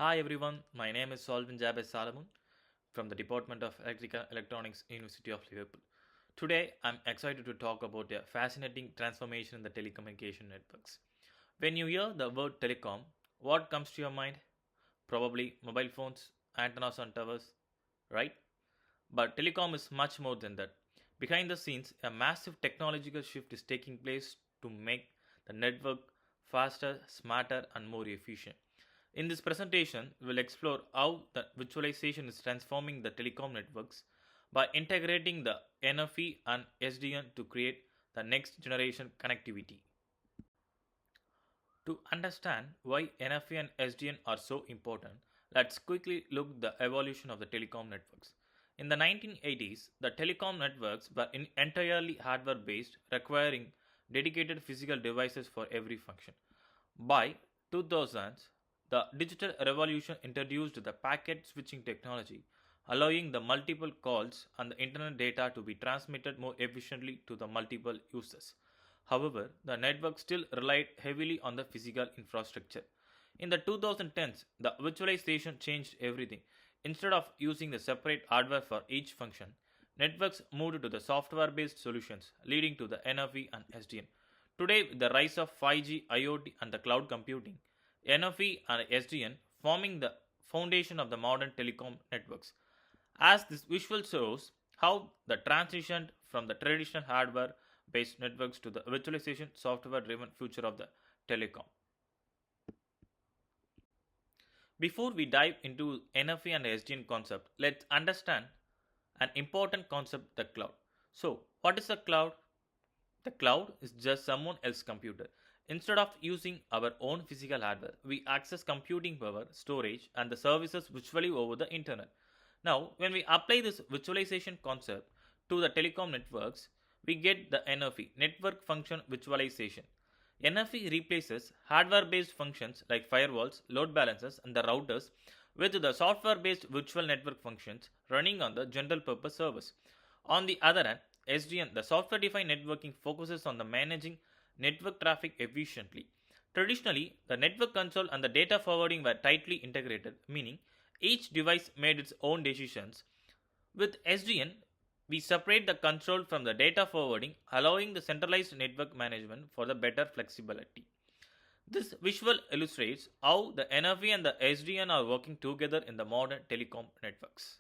Hi everyone, my name is Solwin Jabez from the Department of Electrical Electronics, University of Liverpool. Today, I'm excited to talk about a fascinating transformation in the telecommunication networks. When you hear the word telecom, what comes to your mind? Probably mobile phones, antennas on towers, right? But telecom is much more than that. Behind the scenes, a massive technological shift is taking place to make the network faster, smarter, and more efficient. In this presentation, we will explore how the virtualization is transforming the telecom networks by integrating the NFV and SDN to create the next generation connectivity. To understand why NFV and SDN are so important, let's quickly look at the evolution of the telecom networks. In the 1980s, the telecom networks were entirely hardware based, requiring dedicated physical devices for every function. By 2000s, the digital revolution introduced the packet switching technology, allowing the multiple calls and the internet data to be transmitted more efficiently to the multiple users. However, the network still relied heavily on the physical infrastructure. In the 2010s, the virtualization changed everything. Instead of using the separate hardware for each function, networks moved to the software based solutions, leading to the NFV and SDN. Today, with the rise of 5G, IoT, and the cloud computing, NFV and SDN forming the foundation of the modern telecom networks. As this visual shows how the transition from the traditional hardware based networks to the virtualization software driven future of the telecom. Before we dive into NFV and SDN concept, let's understand an important concept, the cloud. So, what is a cloud? The cloud is just someone else's computer. Instead of using our own physical hardware, we access computing power, storage, and the services virtually over the internet. Now, when we apply this virtualization concept to the telecom networks, we get the NFV, Network Function Virtualization. NFV replaces hardware based functions like firewalls, load balancers, and the routers with the software based virtual network functions running on the general purpose servers. On the other hand, SDN, the software defined networking, focuses on the managing network traffic efficiently. Traditionally, the network console and the data forwarding were tightly integrated, meaning each device made its own decisions. With SDN, we separate the control from the data forwarding, allowing the centralized network management for the better flexibility. This visual illustrates how the NFV and the SDN are working together in the modern telecom networks.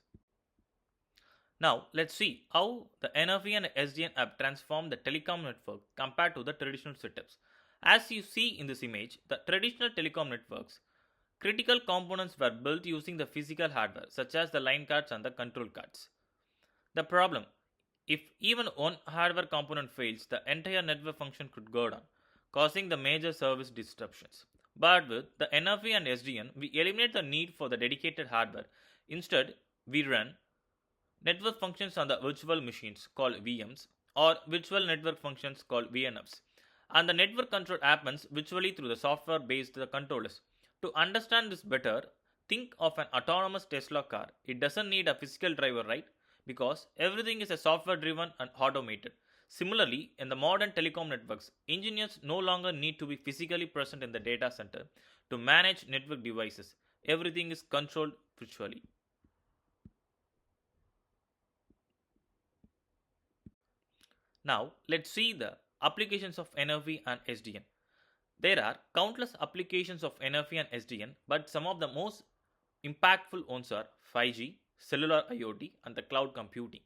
Now, let's see how the NFV and SDN have transformed the telecom network compared to the traditional setups. As you see in this image, the traditional telecom networks, critical components were built using the physical hardware, such as the line cards and the control cards. The problem, if even one hardware component fails, the entire network function could go down, causing the major service disruptions. But with the NFV and SDN, we eliminate the need for the dedicated hardware. Instead, we run network functions on the virtual machines called VMs or virtual network functions called VNFs. And the network control happens virtually through the software based controllers. To understand this better, think of an autonomous Tesla car. It doesn't need a physical driver, right? Because everything is a software driven and automated. Similarly, in the modern telecom networks, engineers no longer need to be physically present in the data center to manage network devices. Everything is controlled virtually. Now, let's see the applications of NFV and SDN. There are countless applications of NFV and SDN, but some of the most impactful ones are 5G, cellular IoT, and the cloud computing.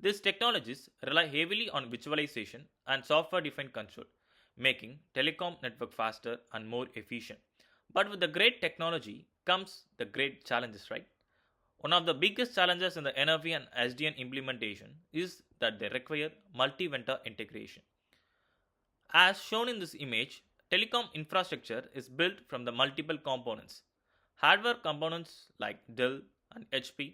These technologies rely heavily on visualization and software defined control, making telecom network faster and more efficient. But with the great technology comes the great challenges, right? One of the biggest challenges in the NFV and SDN implementation is that they require multi vendor integration. As shown in this image, telecom infrastructure is built from the multiple components. Hardware components like Dell and HP,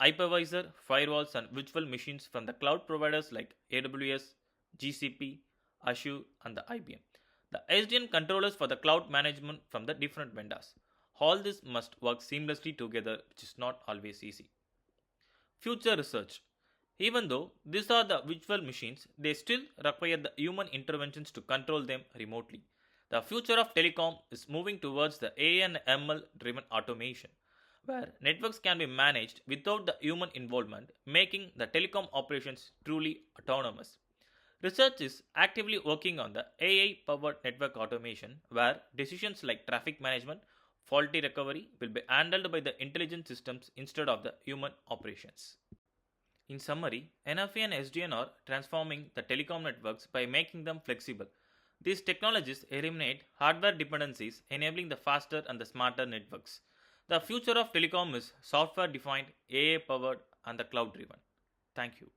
hypervisor, firewalls, and virtual machines from the cloud providers like AWS, GCP, Azure, and the IBM. The SDN controllers for the cloud management from the different vendors. All this must work seamlessly together, which is not always easy. Future research. Even though these are the virtual machines, they still require the human interventions to control them remotely. The future of telecom is moving towards the AI and ML driven automation, where networks can be managed without the human involvement, making the telecom operations truly autonomous. Research is actively working on the AI powered network automation, where decisions like traffic management, faulty recovery will be handled by the intelligent systems instead of the human operations. In summary, NFV and SDN are transforming the telecom networks by making them flexible. These technologies eliminate hardware dependencies, enabling the faster and the smarter networks. The future of telecom is software defined, AI powered, and the cloud driven. Thank you.